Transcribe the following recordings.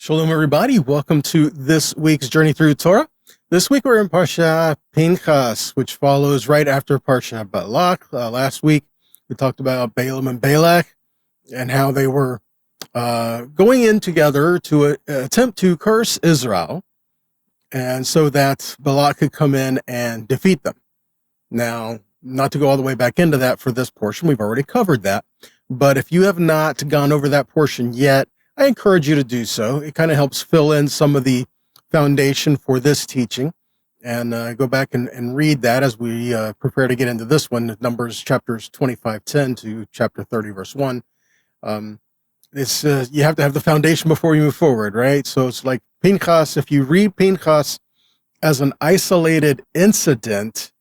Shalom, everybody. Welcome to this week's Journey Through Torah. This week we're in Parsha Pinchas, which follows right after Parsha Balak. Last week we talked about Balaam and Balak and how they were going in together to attempt to curse Israel, and so that Balak could come in and defeat them. Now, not to go all the way back into that for this portion, we've already covered that. But if you have not gone over that portion yet, I encourage you to do so. It kind of helps fill in some of the foundation for this teaching. And go back and read that as we prepare to get into this one, Numbers chapters 25:10 to chapter 30, verse 1. You have to have the foundation before you move forward, right? So it's like Pinchas. If you read Pinchas as an isolated incident,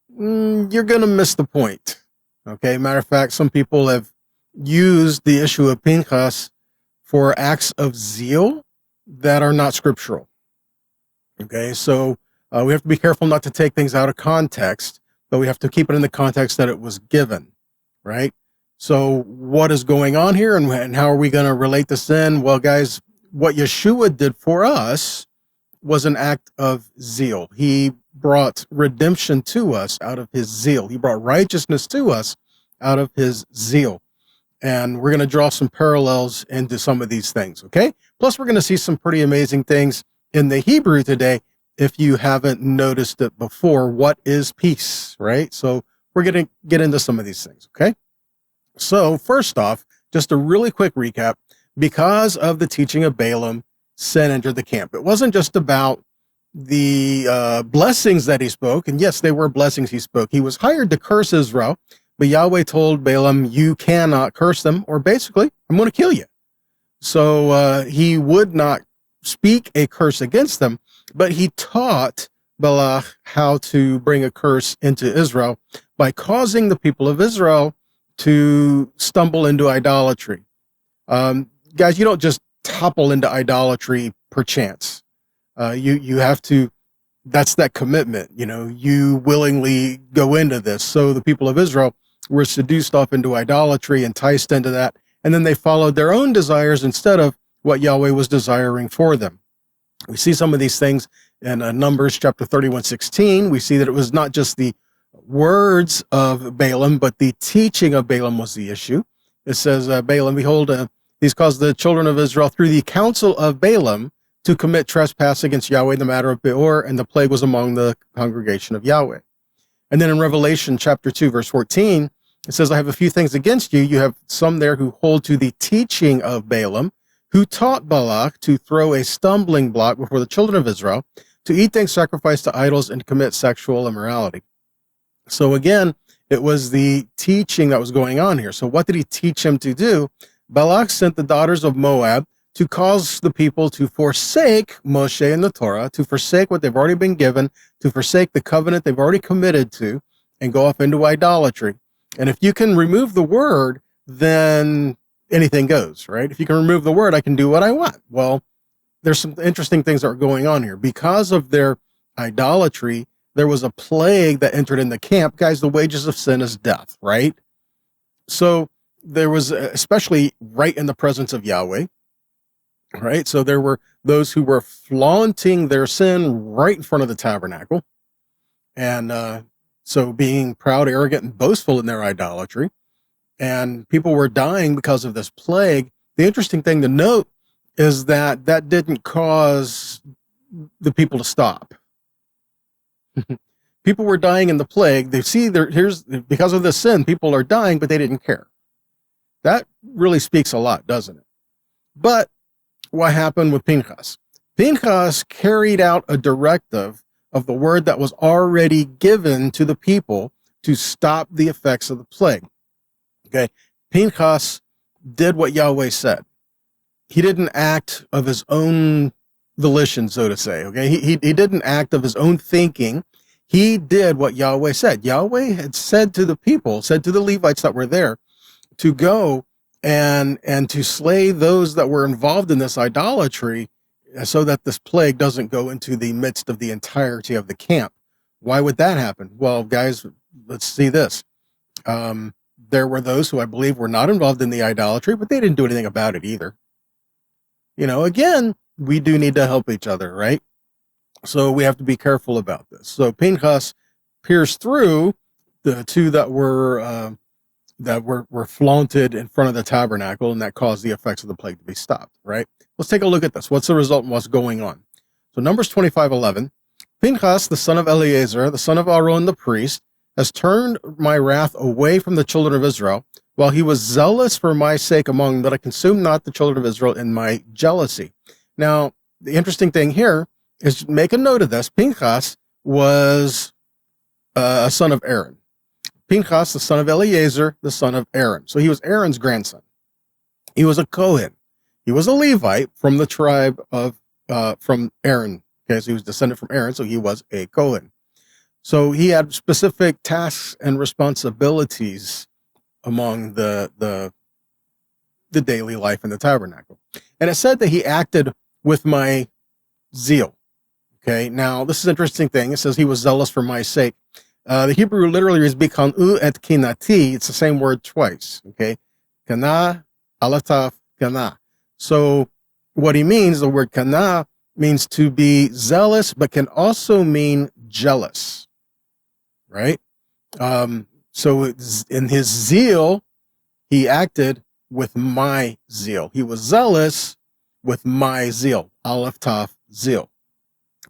you're going to miss the point. Okay. Matter of fact, some people have used the issue of Pinchas for acts of zeal that are not scriptural. Okay, so we have to be careful not to take things out of context, but we have to keep it in the context that it was given, right? So what is going on here, and how are we going to relate this in? Well, guys, what Yeshua did for us was an act of zeal. He brought redemption to us out of his zeal. He brought righteousness to us out of his zeal. And we're going to draw some parallels into some of these things, okay? Plus, we're going to see some pretty amazing things in the Hebrew today. If you haven't noticed it before, what is peace, right? So we're going to get into some of these things, okay? So first off, just a really quick recap. Because of the teaching of Balaam, sin entered the camp. It wasn't just about the blessings that he spoke. And yes, they were blessings he spoke. He was hired to curse Israel. But Yahweh told Balaam, you cannot curse them, or basically, I'm going to kill you. So he would not speak a curse against them, but he taught Balak how to bring a curse into Israel by causing the people of Israel to stumble into idolatry. Guys, you don't just topple into idolatry per chance. You have to, that's that commitment, you willingly go into this. So the people of Israel were seduced off into idolatry, enticed into that, and then they followed their own desires instead of what Yahweh was desiring for them. We see some of these things in Numbers chapter 31:16. We see that it was not just the words of Balaam, but the teaching of Balaam was the issue. It says, Balaam, behold, these caused the children of Israel through the counsel of Balaam to commit trespass against Yahweh in the matter of Beor, and the plague was among the congregation of Yahweh. And then in Revelation chapter 2, verse 14, it says, I have a few things against you. You have some there who hold to the teaching of Balaam, who taught Balak to throw a stumbling block before the children of Israel, to eat things sacrificed to idols, and to commit sexual immorality. So again, it was the teaching that was going on here. So what did he teach him to do? Balak sent the daughters of Moab to cause the people to forsake Moshe and the Torah, to forsake what they've already been given, to forsake the covenant they've already committed to, and go off into idolatry. And if you can remove the word, then anything goes, right? If you can remove the word, I can do what I want. Well, there's some interesting things that are going on here. Because of their idolatry, there was a plague that entered in the camp. Guys, the wages of sin is death, right? So there was, especially right in the presence of Yahweh, right? So there were those who were flaunting their sin right in front of the tabernacle. And so being proud, arrogant, and boastful in their idolatry. And people were dying because of this plague. The interesting thing to note is that that didn't cause the people to stop. People were dying in the plague. They see here's because of the sin, people are dying, but they didn't care. That really speaks a lot, doesn't it? But what happened with Pinchas? Pinchas carried out a directive of the word that was already given to the people to stop the effects of the plague. Okay, Pinchas did what Yahweh said. He didn't act of his own volition, so to say. Okay, he didn't act of his own thinking. He did what Yahweh said. Yahweh had said to the people, said to the Levites that were there, to go and to slay those that were involved in this idolatry, so that this plague doesn't go into the midst of the entirety of the camp. Why would that happen? Well, guys, let's see this. There were those who I believe were not involved in the idolatry, but they didn't do anything about it either. Again, we do need to help each other, right? So we have to be careful about this. So Pinchas pierced through the two that were flaunted in front of the tabernacle, and that caused the effects of the plague to be stopped, right? Let's take a look at this. What's the result and what's going on? So Numbers 25:11, Pinchas, the son of Eleazar, the son of Aaron the priest, has turned my wrath away from the children of Israel, while he was zealous for my sake among them, that I consumed not the children of Israel in my jealousy. Now, the interesting thing here is, make a note of this. Pinchas was a son of Aaron. Pinchas, the son of Eleazar, the son of Aaron. So he was Aaron's grandson. He was a Kohen. He was a Levite from the tribe of, from Aaron. Okay, so he was descended from Aaron, so he was a Kohen. So he had specific tasks and responsibilities among the daily life in the tabernacle. And it said that he acted with my zeal. Okay, now this is an interesting thing. It says he was zealous for my sake. The Hebrew literally is bkan'u et kinati. It's the same word twice. Okay, kana, alataf, kana. So what he means, the word kana, means to be zealous, but can also mean jealous, right? So in his zeal, he acted with my zeal. He was zealous with my zeal. Aleph Taf, zeal.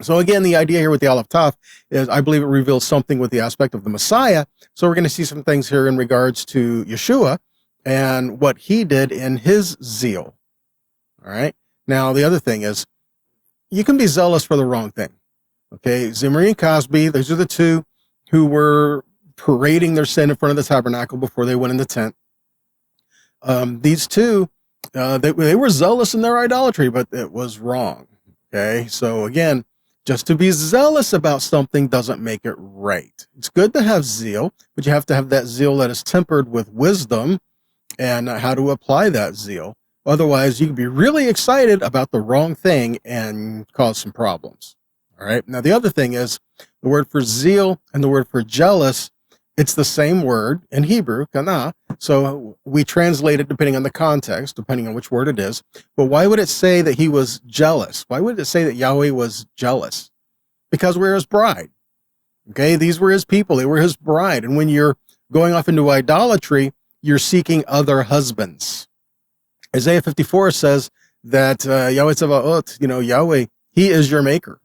So again, the idea here with the Aleph Taf is, I believe it reveals something with the aspect of the Messiah. So we're going to see some things here in regards to Yeshua and what he did in his zeal. All right. Now, the other thing is, you can be zealous for the wrong thing. Okay. Zimri and Cosby, those are the two who were parading their sin in front of the tabernacle before they went in the tent. These two, they were zealous in their idolatry, but it was wrong. Okay. So again, just to be zealous about something doesn't make it right. It's good to have zeal, but you have to have that zeal that is tempered with wisdom and how to apply that zeal. Otherwise, you can be really excited about the wrong thing and cause some problems. All right. Now, the other thing is, the word for zeal and the word for jealous, it's the same word in Hebrew, kana. So we translate it depending on the context, depending on which word it is. But why would it say that he was jealous? Why would it say that Yahweh was jealous? Because we're his bride. Okay, these were his people. They were his bride. And when you're going off into idolatry, you're seeking other husbands. Isaiah 54 says that Yahweh Tzavaot, Yahweh, he is your maker.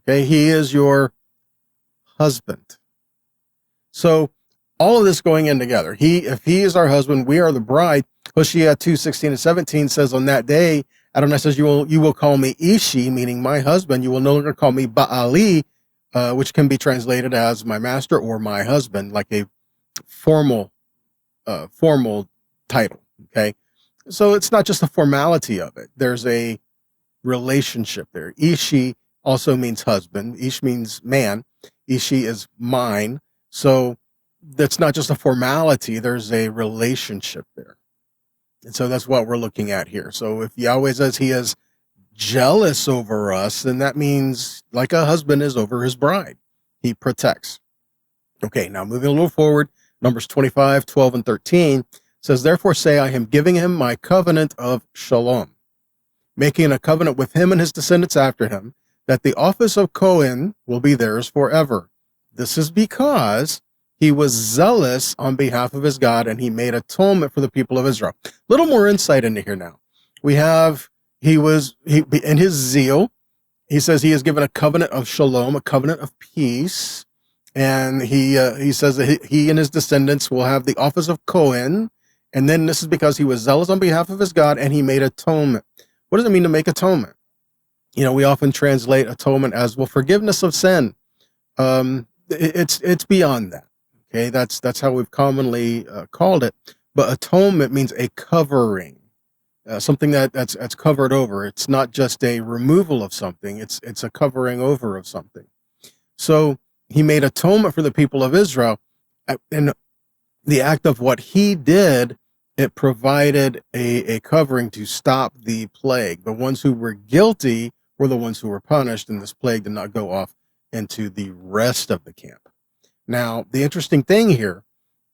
Okay, he is your husband. So all of this going in together. If he is our husband, we are the bride. Hosea 2:16 and 17 says, on that day, Adonai says, you will call me Ishi, meaning my husband. You will no longer call me Baali, which can be translated as my master or my husband, like a formal title. Okay. So it's not just the formality of it. There's a relationship there. Ishi also means husband. Ish means man. Ishi is mine. So that's not just a formality. There's a relationship there. And so that's what we're looking at here. So if Yahweh says he is jealous over us, then that means like a husband is over his bride. He protects. Okay, now moving a little forward, Numbers 25, 12, and 13 says, therefore say, I am giving him my covenant of shalom, making a covenant with him and his descendants after him, that the office of Cohen will be theirs forever. This is because he was zealous on behalf of his God, and he made atonement for the people of Israel. A little more insight into here now. We have, in his zeal, he says he has given a covenant of shalom, a covenant of peace. And he says that he and his descendants will have the office of Cohen. And then this is because he was zealous on behalf of his God, and he made atonement. What does it mean to make atonement? We often translate atonement as, well, forgiveness of sin. It's beyond that. Okay, that's how we've commonly called it. But atonement means a covering, something that's covered over. It's not just a removal of something. It's a covering over of something. So he made atonement for the people of Israel, and the act of what he did, it provided a covering to stop the plague. The ones who were guilty were the ones who were punished, and this plague did not go off into the rest of the camp. Now, the interesting thing here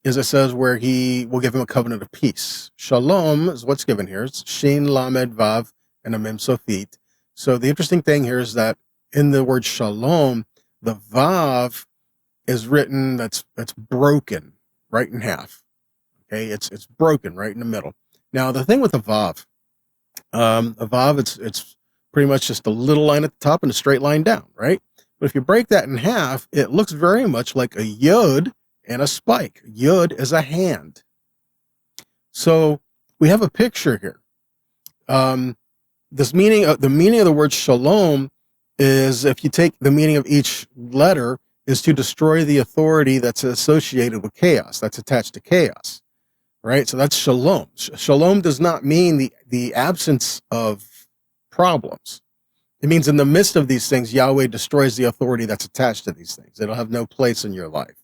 is it says where he will give him a covenant of peace. Shalom is what's given here. It's Shin Lamed Vav and a mem sofit. So the interesting thing here is that in the word shalom, the vav is written that's broken right in half. Okay, it's broken right in the middle. Now the thing with a vav, it's pretty much just a little line at the top and a straight line down, right? But if you break that in half, it looks very much like a yod and a spike. Yod is a hand. So we have a picture here. The meaning of the word shalom is, if you take the meaning of each letter, is to destroy the authority that's associated with chaos, that's attached to chaos, right? So that's shalom. Shalom does not mean the absence of problems. It means in the midst of these things, Yahweh destroys the authority that's attached to these things. It'll have no place in your life.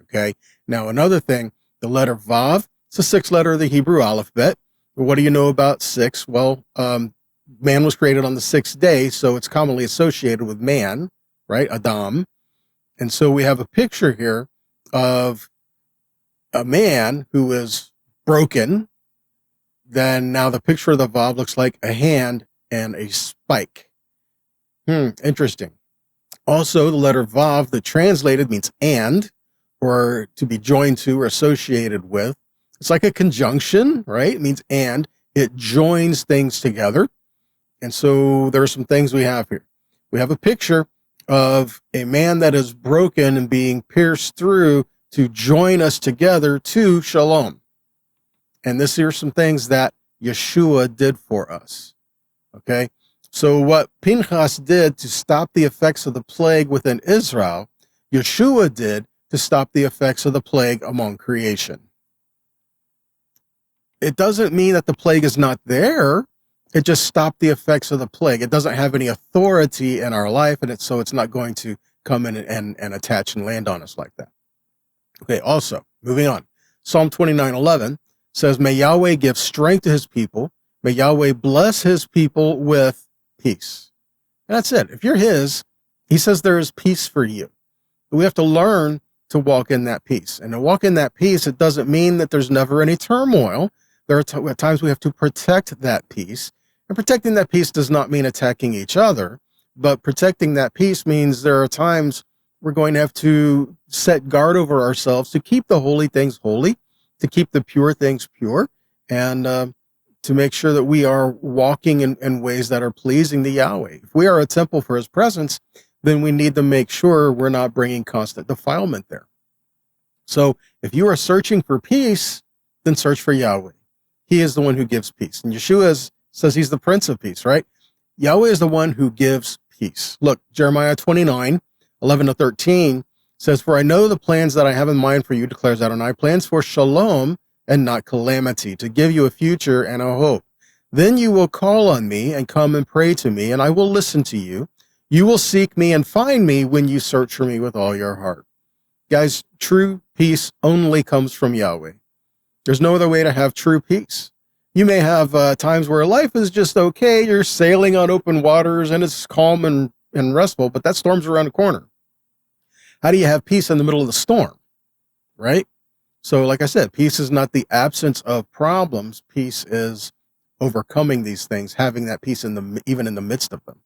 Okay. Now, another thing, the letter Vav, it's the sixth letter of the Hebrew alphabet. What do you know about six? Well, man was created on the sixth day, so it's commonly associated with man, right? Adam. And so we have a picture here of a man who is broken. Then now the picture of the Vav looks like a hand and a spike. Interesting. Also, the letter Vav, the translated means and, or to be joined to or associated with. It's like a conjunction, right? It means and. It joins things together. And so there are some things we have here. We have a picture of a man that is broken and being pierced through to join us together to shalom. And this here are some things that Yeshua did for us. Okay? So what Pinchas did to stop the effects of the plague within Israel, Yeshua did to stop the effects of the plague among creation. It doesn't mean that the plague is not there. It just stopped the effects of the plague. It doesn't have any authority in our life, and so it's not going to come in and attach and land on us like that. Okay, also, moving on. Psalm 29:11 says, may Yahweh give strength to his people. May Yahweh bless his people with peace. And that's it. If you're his, he says there is peace for you. We have to learn to walk in that peace. And to walk in that peace, it doesn't mean that there's never any turmoil. There are at times we have to protect that peace. And protecting that peace does not mean attacking each other, but protecting that peace means there are times we're going to have to set guard over ourselves to keep the holy things holy, to keep the pure things pure, and to make sure that we are walking in ways that are pleasing to Yahweh. If we are a temple for his presence, then we need to make sure we're not bringing constant defilement there. So if you are searching for peace, then search for Yahweh. He is the one who gives peace. And Yeshua says he's the Prince of Peace, right? Yahweh is the one who gives peace. Look, Jeremiah 29:11-13 says, for I know the plans that I have in mind for you, declares Adonai, plans for shalom and not calamity, to give you a future and a hope. Then you will call on me and come and pray to me, and I will listen to you. You will seek me and find me when you search for me with all your heart. Guys, true peace only comes from Yahweh. There's no other way to have true peace. You may have times where life is just okay. You're sailing on open waters and it's calm and restful, but that storm's around the corner. How do you have peace in the middle of the storm, right? So like I said, peace is not the absence of problems. Peace is overcoming these things, having that peace even in the midst of them.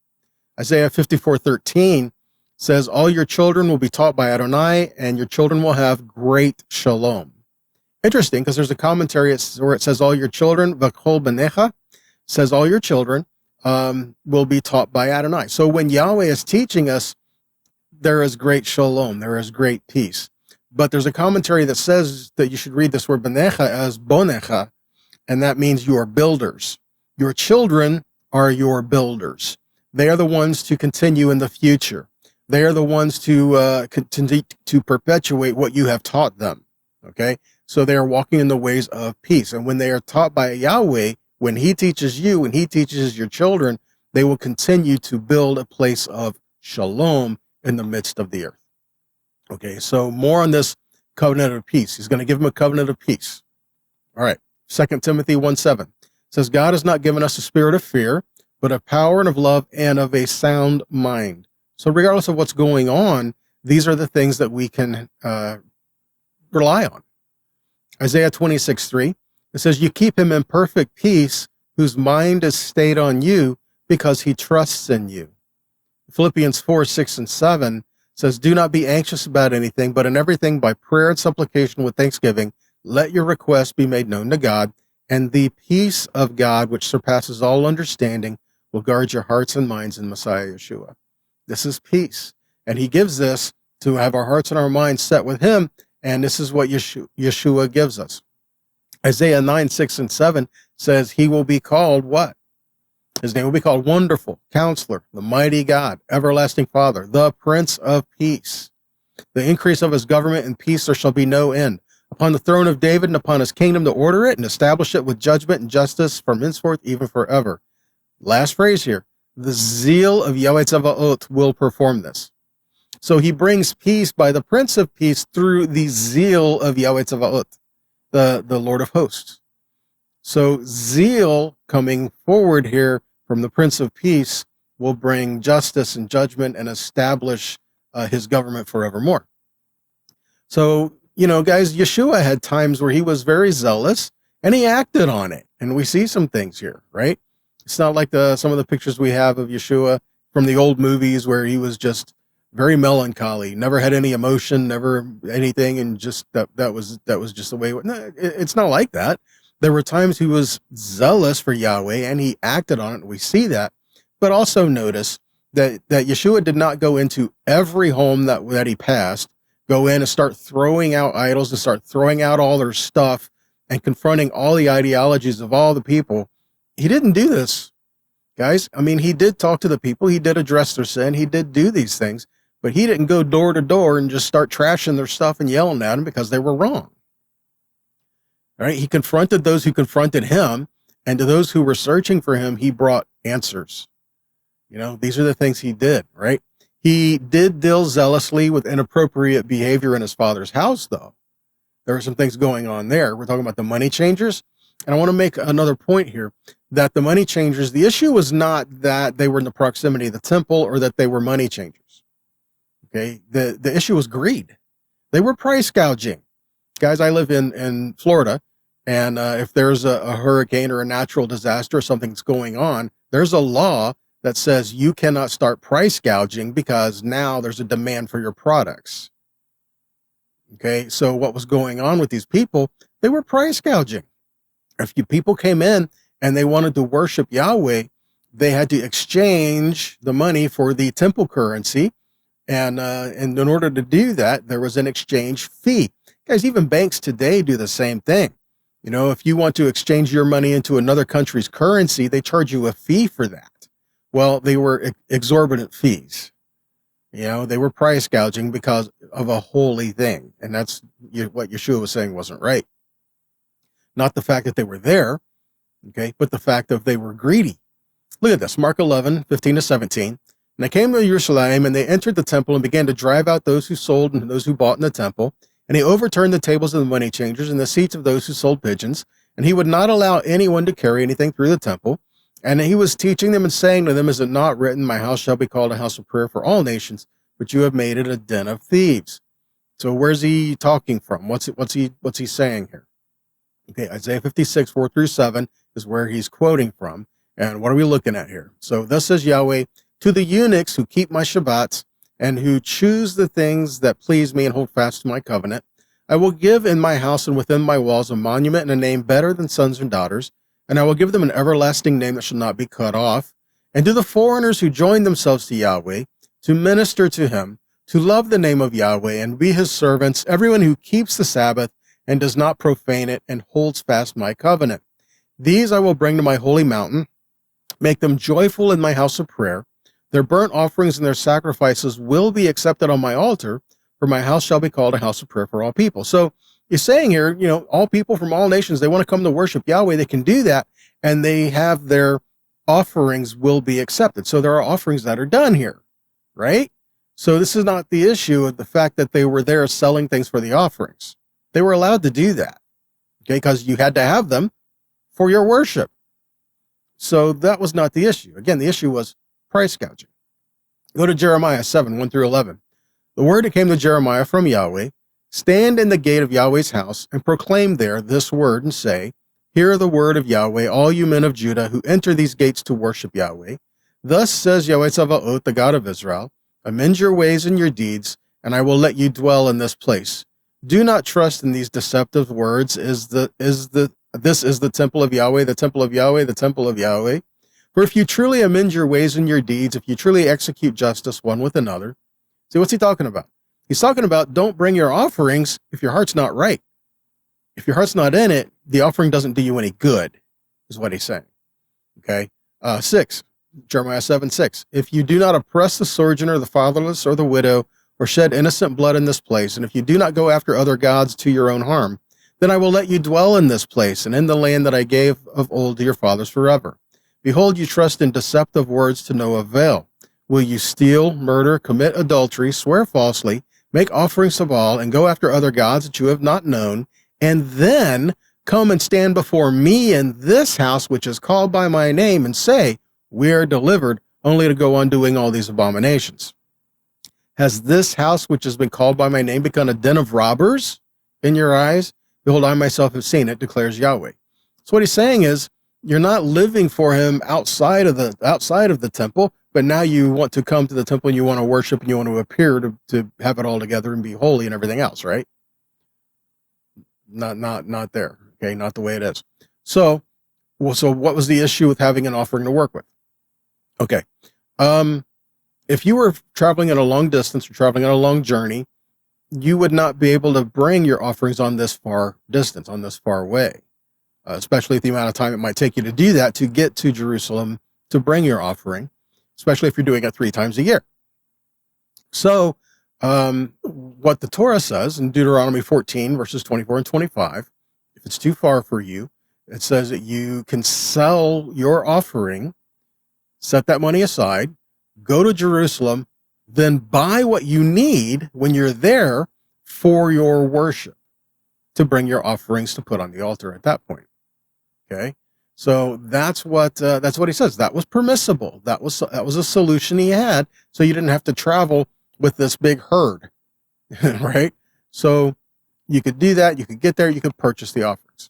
Isaiah 54:13 says, all your children will be taught by Adonai, and your children will have great shalom. Interesting, because there's a commentary where it says all your children, v'kol b'necha, says all your children will be taught by Adonai. So when Yahweh is teaching us, there is great shalom, there is great peace. But there's a commentary that says that you should read this word b'necha as bonecha, and that means you are builders. Your children are your builders. They are the ones to continue in the future. They are the ones to continue to perpetuate what you have taught them. Okay? So they are walking in the ways of peace. And when they are taught by Yahweh, when he teaches you, when he teaches your children, they will continue to build a place of shalom in the midst of the earth. Okay, so more on this covenant of peace. He's going to give them a covenant of peace. All right, 2 Timothy 1:7 says, God has not given us a spirit of fear, but of power and of love and of a sound mind. So regardless of what's going on, these are the things that we can rely on. Isaiah 26:3, it says, you keep him in perfect peace whose mind is stayed on you because he trusts in you. Philippians 4, 6, and 7 says, do not be anxious about anything, but in everything by prayer and supplication with thanksgiving, let your requests be made known to God, and the peace of God, which surpasses all understanding, will guard your hearts and minds in Messiah Yeshua. This is peace. And he gives this to have our hearts and our minds set with him, and this is what Yeshua gives us. Isaiah 9, 6, and 7 says he will be called what? His name will be called Wonderful, Counselor, the Mighty God, Everlasting Father, the Prince of Peace. The increase of his government and peace there shall be no end. Upon the throne of David and upon his kingdom to order it and establish it with judgment and justice from henceforth even forever. Last phrase here, the zeal of Yahweh Tzevaot will perform this. So he brings peace by the Prince of Peace through the zeal of Yahweh Tzevaot, the Lord of Hosts. So zeal coming forward here from the Prince of Peace will bring justice and judgment and establish his government forevermore. So, you know, guys, Yeshua had times where he was very zealous and he acted on it. And we see some things here, right? It's not like some of the pictures we have of Yeshua from the old movies where he was just very melancholy, never had any emotion, never anything. And just that was just the way it was. No, it's not like that. There were times he was zealous for Yahweh and he acted on it. And we see that. But also notice that Yeshua did not go into every home that he passed, go in and start throwing out idols and start throwing out all their stuff and confronting all the ideologies of all the people. He didn't do this, guys. I mean, he did talk to the people. He did address their sin. He did do these things, but he didn't go door to door and just start trashing their stuff and yelling at them because they were wrong. All right. He confronted those who confronted him, and to those who were searching for him, he brought answers. You know, these are the things he did, right? He did deal zealously with inappropriate behavior in his father's house, though. There were some things going on there. We're talking about the money changers. And I want to make another point here, that the money changers, the issue was not that they were in the proximity of the temple or that they were money changers. Okay. The issue was greed. They were price gouging. Guys, I live in Florida. And if there's a hurricane or a natural disaster or something's going on, there's a law that says you cannot start price gouging because now there's a demand for your products. Okay, so what was going on with these people? They were price gouging. If people came in and they wanted to worship Yahweh, they had to exchange the money for the temple currency. And in order to do that, there was an exchange fee. Guys, even banks today do the same thing. You know, if you want to exchange your money into another country's currency, they charge you a fee for that. Well, they were exorbitant fees. You know, they were price gouging because of a holy thing. And that's what Yeshua was saying wasn't right. Not the fact that they were there, okay, but the fact that they were greedy. Look at this, Mark 11, 15 to 17. And they came to Jerusalem and they entered the temple and began to drive out those who sold and those who bought in the temple. And he overturned the tables of the money changers and the seats of those who sold pigeons. And he would not allow anyone to carry anything through the temple. And he was teaching them and saying to them, is it not written, my house shall be called a house of prayer for all nations, but you have made it a den of thieves. So where's he talking from? What's he saying here? Okay, Isaiah 56, 4 through 7 is where he's quoting from. And what are we looking at here? So thus says Yahweh, to the eunuchs who keep my Shabbats and who choose the things that please me and hold fast to my covenant, I will give in my house and within my walls a monument and a name better than sons and daughters, and I will give them an everlasting name that shall not be cut off. And to the foreigners who join themselves to Yahweh, to minister to him, to love the name of Yahweh and be his servants, everyone who keeps the Sabbath and does not profane it and holds fast my covenant. These I will bring to my holy mountain, make them joyful in my house of prayer. Their burnt offerings and their sacrifices will be accepted on my altar, for my house shall be called a house of prayer for all people. So he's saying here, you know, all people from all nations, they want to come to worship Yahweh, they can do that, and they have their offerings will be accepted. So there are offerings that are done here, right? So this is not the issue of the fact that they were there selling things for the offerings. They were allowed to do that, okay, because you had to have them for your worship. So that was not the issue. Again, the issue was price gouging. Go to Jeremiah 7, 1 through 11. The word that came to Jeremiah from Yahweh, stand in the gate of Yahweh's house and proclaim there this word and say, Hear the word of Yahweh, all you men of Judah who enter these gates to worship Yahweh. Thus says Yahweh Sabaoth, the God of Israel, amend your ways and your deeds, and I will let you dwell in this place. Do not trust in these deceptive words. This is the temple of Yahweh, the temple of Yahweh, the temple of Yahweh. For if you truly amend your ways and your deeds, if you truly execute justice one with another, see, what's he talking about? He's talking about don't bring your offerings if your heart's not right. If your heart's not in it, the offering doesn't do you any good, is what he's saying. Okay. 6, Jeremiah 7:6. If you do not oppress the sojourner, the fatherless, or the widow, or shed innocent blood in this place, and if you do not go after other gods to your own harm, then I will let you dwell in this place and in the land that I gave of old to your fathers forever. Behold, you trust in deceptive words to no avail. Will you steal, murder, commit adultery, swear falsely, make offerings to Baal, and go after other gods that you have not known, and then come and stand before me in this house which is called by my name and say, we are delivered, only to go on doing all these abominations? Has this house which has been called by my name become a den of robbers in your eyes? Behold, I myself have seen it, declares Yahweh. So what he's saying is, you're not living for him outside of the temple, but now you want to come to the temple and you want to worship and you want to appear to have it all together and be holy and everything else, right? Not there. Okay, not the way it is. So what was the issue with having an offering to work with? Okay. If you were traveling at a long distance or traveling on a long journey, you would not be able to bring your offerings on this far distance, on this far way, especially the amount of time it might take you to do that, to get to Jerusalem to bring your offering, especially if you're doing it 3 times a year. So what the Torah says in Deuteronomy 14, verses 24 and 25, if it's too far for you, it says that you can sell your offering, set that money aside, go to Jerusalem, then buy what you need when you're there for your worship to bring your offerings to put on the altar at that point. Okay. So that's what he says. That was permissible. That was a solution he had. So you didn't have to travel with this big herd, right? So you could do that. You could get there. You could purchase the offerings.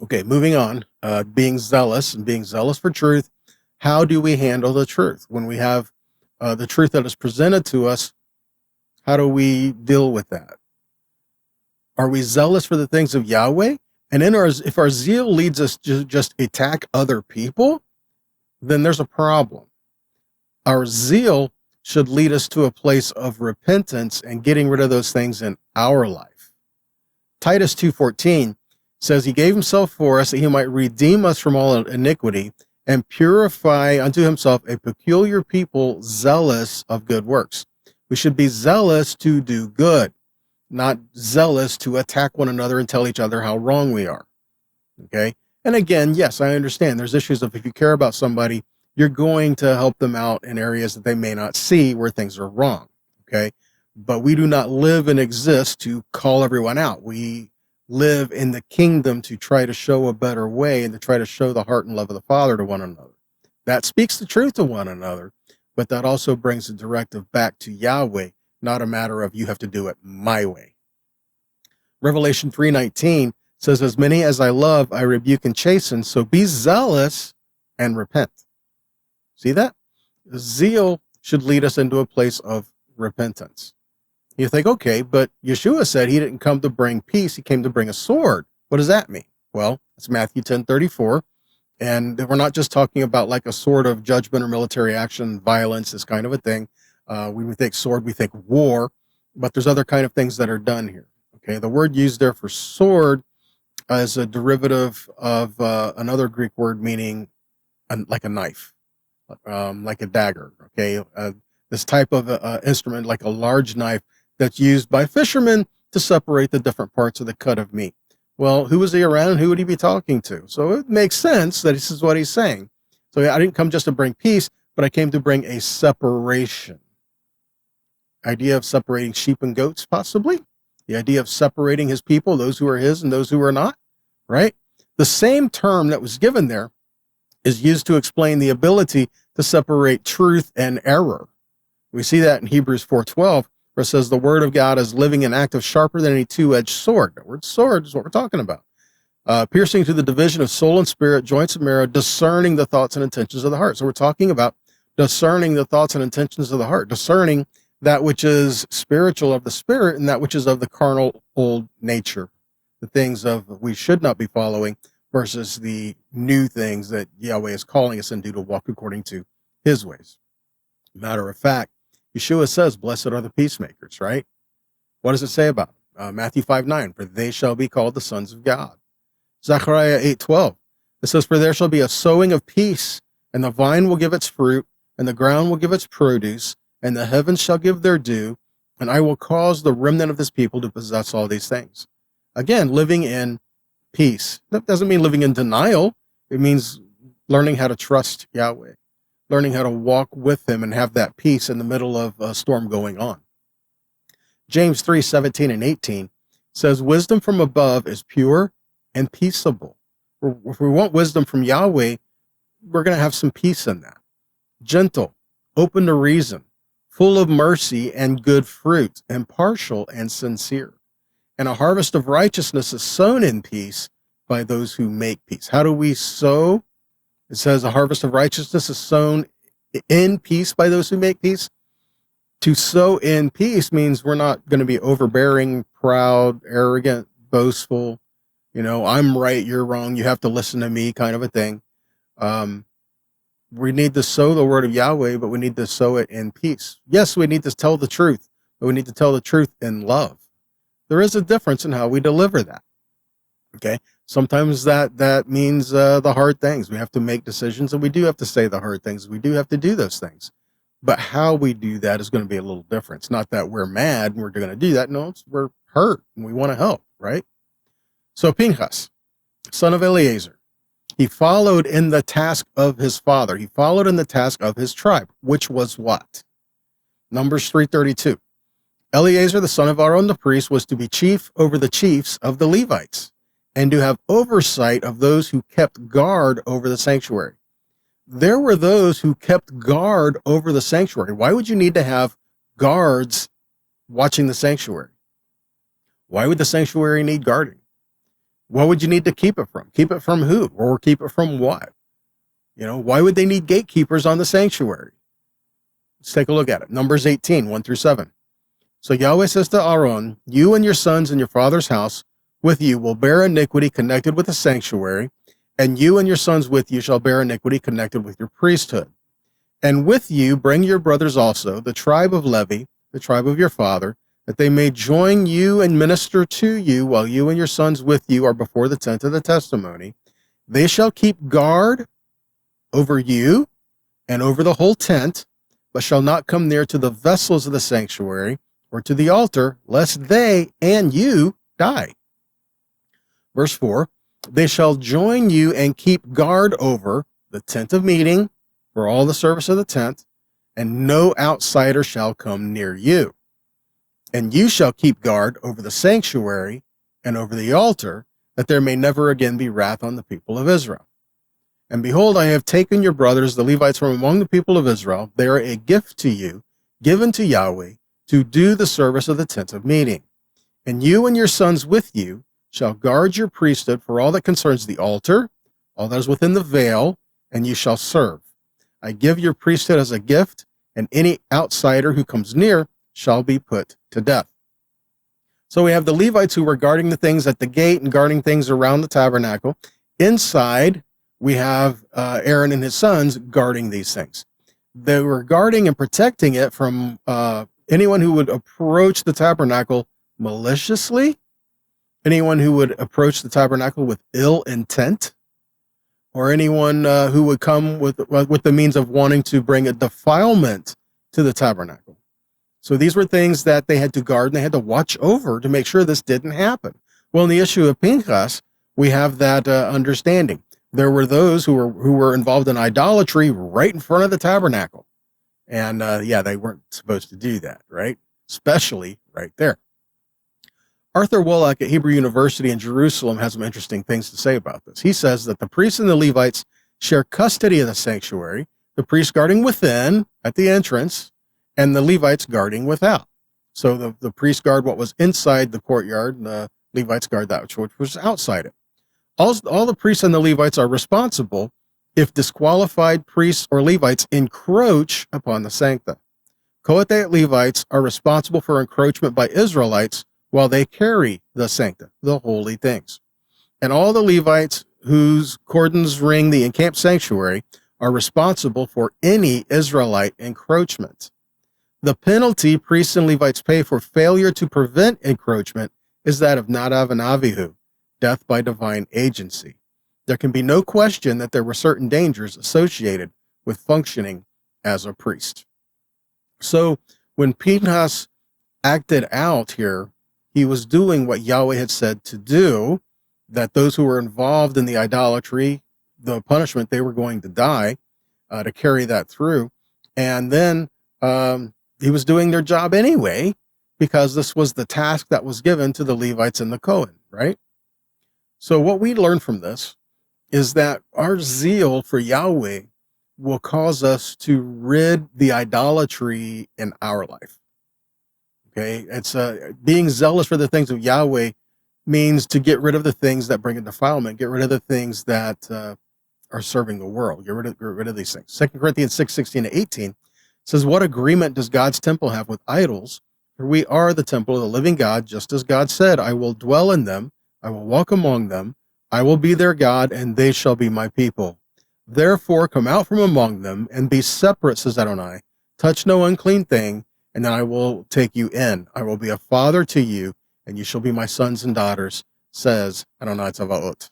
Okay. Moving on, being zealous and being zealous for truth. How do we handle the truth when we have the truth that is presented to us? How do we deal with that? Are we zealous for the things of Yahweh? And if our zeal leads us to just attack other people, then there's a problem. Our zeal should lead us to a place of repentance and getting rid of those things in our life. Titus 2:14 says, he gave himself for us that he might redeem us from all iniquity and purify unto himself a peculiar people, zealous of good works. We should be zealous to do good, not zealous to attack one another and tell each other how wrong we are. Okay. And again, yes, I understand there's issues of if you care about somebody, you're going to help them out in areas that they may not see where things are wrong. Okay. But we do not live and exist to call everyone out. We live in the kingdom to try to show a better way and to try to show the heart and love of the Father to one another. That speaks the truth to one another, but that also brings the directive back to Yahweh, not a matter of you have to do it my way. Revelation 3:19 says, as many as I love, I rebuke and chasten, so be zealous and repent. See that? Zeal should lead us into a place of repentance. You think, okay, but Yeshua said he didn't come to bring peace, he came to bring a sword. What does that mean? Well, it's Matthew 10:34. And we're not just talking about like a sword of judgment or military action, violence, this kind of a thing. When we think sword, we think war, but there's other kind of things that are done here. Okay, the word used there for sword is a derivative of another Greek word meaning like a knife, like a dagger. Okay, this type of instrument, like a large knife that's used by fishermen to separate the different parts of the cut of meat. Well, who was he around? Who would he be talking to? So it makes sense that this is what he's saying. So I didn't come just to bring peace, but I came to bring a separation. Idea of separating sheep and goats, possibly. The idea of separating his people, those who are his and those who are not, right? The same term that was given there is used to explain the ability to separate truth and error. We see that in Hebrews 4:12, where it says the word of God is living and active, sharper than any two-edged sword. The word sword is what we're talking about. piercing to the division of soul and spirit, joints and marrow, discerning the thoughts and intentions of the heart. So we're talking about discerning the thoughts and intentions of the heart, discerning that which is spiritual of the spirit and that which is of the carnal old nature, the things of we should not be following versus the new things that Yahweh is calling us into to walk according to his ways. Matter of fact, Yeshua says, blessed are the peacemakers, right? What does it say about them? Matthew 5:9, for they shall be called the sons of God. Zechariah 8:12, it says, for there shall be a sowing of peace, and the vine will give its fruit, and the ground will give its produce, and the heavens shall give their due, and I will cause the remnant of this people to possess all these things. Again, living in peace. That doesn't mean living in denial. It means learning how to trust Yahweh, learning how to walk with him and have that peace in the middle of a storm going on. James 3:17 and 18 says, wisdom from above is pure and peaceable. If we want wisdom from Yahweh, we're going to have some peace in that. Gentle, open to reason, full of mercy and good fruit, impartial and sincere. And a harvest of righteousness is sown in peace by those who make peace. How do we sow? It says a harvest of righteousness is sown in peace by those who make peace. To sow in peace means we're not going to be overbearing, proud, arrogant, boastful. I'm right, you're wrong, you have to listen to me kind of a thing. We need to sow the word of Yahweh, but we need to sow it in peace. Yes, we need to tell the truth, but we need to tell the truth in love. There is a difference in how we deliver that. Okay. Sometimes that means the hard things. We have to make decisions, and we do have to say the hard things. We do have to do those things. But how we do that is going to be a little different. It's not that we're mad and we're going to do that. No, we're hurt and we want to help, right? So Pinchas, son of Eleazar, he followed in the task of his father. He followed in the task of his tribe, which was what? Numbers 3:32. Eleazar, the son of Aaron the priest, was to be chief over the chiefs of the Levites and to have oversight of those who kept guard over the sanctuary. There were those who kept guard over the sanctuary. Why would you need to have guards watching the sanctuary? Why would the sanctuary need guarding? What would you need to keep it from? Keep it from who? Or keep it from what? Why would they need gatekeepers on the sanctuary? Let's take a look at it. Numbers 18, 1-7. So Yahweh says to Aaron, you and your sons and your father's house with you will bear iniquity connected with the sanctuary, and you and your sons with you shall bear iniquity connected with your priesthood. And with you bring your brothers also, the tribe of Levi, the tribe of your father, that they may join you and minister to you while you and your sons with you are before the tent of the testimony. They shall keep guard over you and over the whole tent, but shall not come near to the vessels of the sanctuary or to the altar, lest they and you die. Verse 4, they shall join you and keep guard over the tent of meeting for all the service of the tent, and no outsider shall come near you. And you shall keep guard over the sanctuary and over the altar, that there may never again be wrath on the people of Israel. And behold, I have taken your brothers, the Levites, from among the people of Israel. They are a gift to you, given to Yahweh, to do the service of the tent of meeting. And you and your sons with you shall guard your priesthood for all that concerns the altar, all that is within the veil, and you shall serve. I give your priesthood as a gift, and any outsider who comes near shall be put to death. So we have the Levites who were guarding the things at the gate and guarding things around the tabernacle. Inside, we have Aaron and his sons guarding these things. They were guarding and protecting it from anyone who would approach the tabernacle maliciously, anyone who would approach the tabernacle with ill intent, or anyone who would come with the means of wanting to bring a defilement to the tabernacle. So these were things that they had to guard and they had to watch over to make sure this didn't happen. Well, in the issue of Pinchas, we have that understanding. There were those who were involved in idolatry right in front of the tabernacle. And they weren't supposed to do that, right? Especially right there. Arthur Wallach at Hebrew University in Jerusalem has some interesting things to say about this. He says that the priests and the Levites share custody of the sanctuary, the priests guarding within at the entrance, and the Levites guarding without. So the priests guard what was inside the courtyard, and the Levites guard that which was outside it. all the priests and the Levites are responsible if disqualified priests or Levites encroach upon the sancta. Kohathite Levites are responsible for encroachment by Israelites while they carry the sancta, the holy things. And all the Levites whose cordons ring the encamped sanctuary are responsible for any Israelite encroachment. The penalty priests and Levites pay for failure to prevent encroachment is that of Nadav and Avihu, death by divine agency. There can be no question that there were certain dangers associated with functioning as a priest. So when Pinchas acted out here, he was doing what Yahweh had said to do, that those who were involved in the idolatry, the punishment, they were going to die to carry that through. And then he was doing their job anyway, because this was the task that was given to the Levites and the Cohen, right? So what we learn from this is that our zeal for Yahweh will cause us to rid the idolatry in our life. Okay, it's being zealous for the things of Yahweh means to get rid of the things that bring in defilement, get rid of the things that are serving the world, get rid of these things. 2 Corinthians 6:16-18 says, what agreement does God's temple have with idols? For we are the temple of the living God, just as God said, I will dwell in them, I will walk among them, I will be their God, and they shall be my people. Therefore come out from among them and be separate, says Adonai. Touch no unclean thing, and then I will take you in. I will be a father to you, and you shall be my sons and daughters, says Adonai Tzavaot.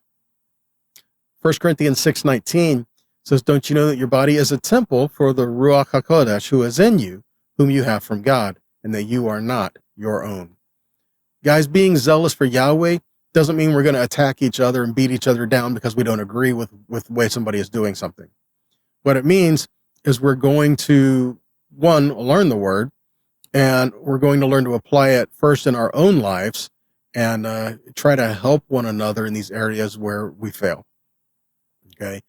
1 Corinthians 6:19 says, don't you know that your body is a temple for the Ruach HaKodesh who is in you, whom you have from God, and that you are not your own. Guys, being zealous for Yahweh doesn't mean we're going to attack each other and beat each other down because we don't agree with the way somebody is doing something. What it means is we're going to, one, learn the word, and we're going to learn to apply it first in our own lives and try to help one another in these areas where we fail. Okay.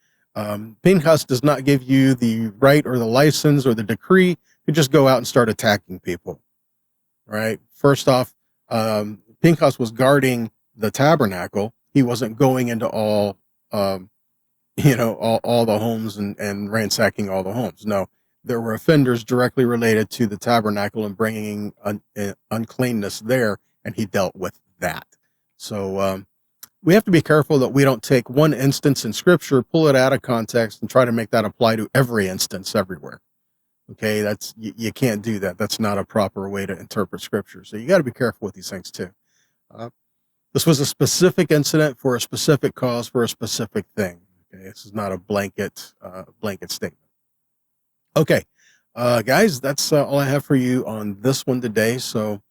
Pinchas does not give you the right or the license or the decree to just go out and start attacking people. Right. First off, Pinchas was guarding the tabernacle. He wasn't going into all the homes and ransacking all the homes. No, there were offenders directly related to the tabernacle and bringing uncleanness there, and he dealt with that. So we have to be careful that we don't take one instance in Scripture, pull it out of context, and try to make that apply to every instance everywhere. Okay, you can't do that. That's not a proper way to interpret Scripture. So you got to be careful with these things too. This was a specific incident for a specific cause for a specific thing. Okay, this is not a blanket statement. Okay, guys, that's all I have for you on this one today. So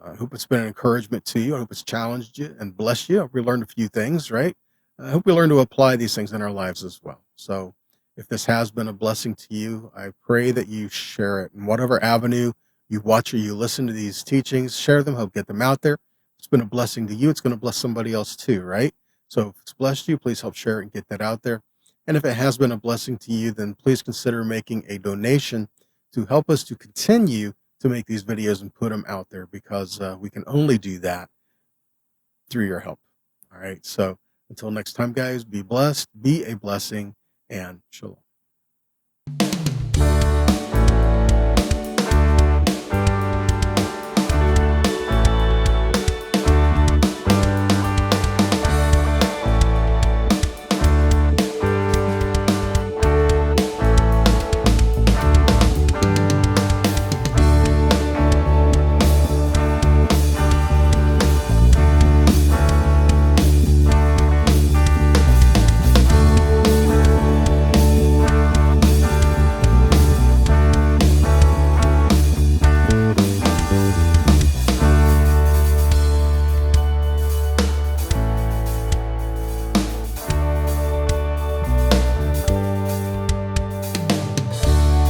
I hope it's been an encouragement to you. I hope it's challenged you and blessed you. I hope we learned a few things, right? I hope we learn to apply these things in our lives as well. So if this has been a blessing to you, I pray that you share it in whatever avenue you watch or you listen to these teachings. Share them, help get them out there. If it's been a blessing to you, it's going to bless somebody else too, right? So if it's blessed you, please help share it and get that out there. And if it has been a blessing to you, then please consider making a donation to help us to continue to make these videos and put them out there, because we can only do that through your help. All right. So until next time, guys, be blessed, be a blessing, and shalom.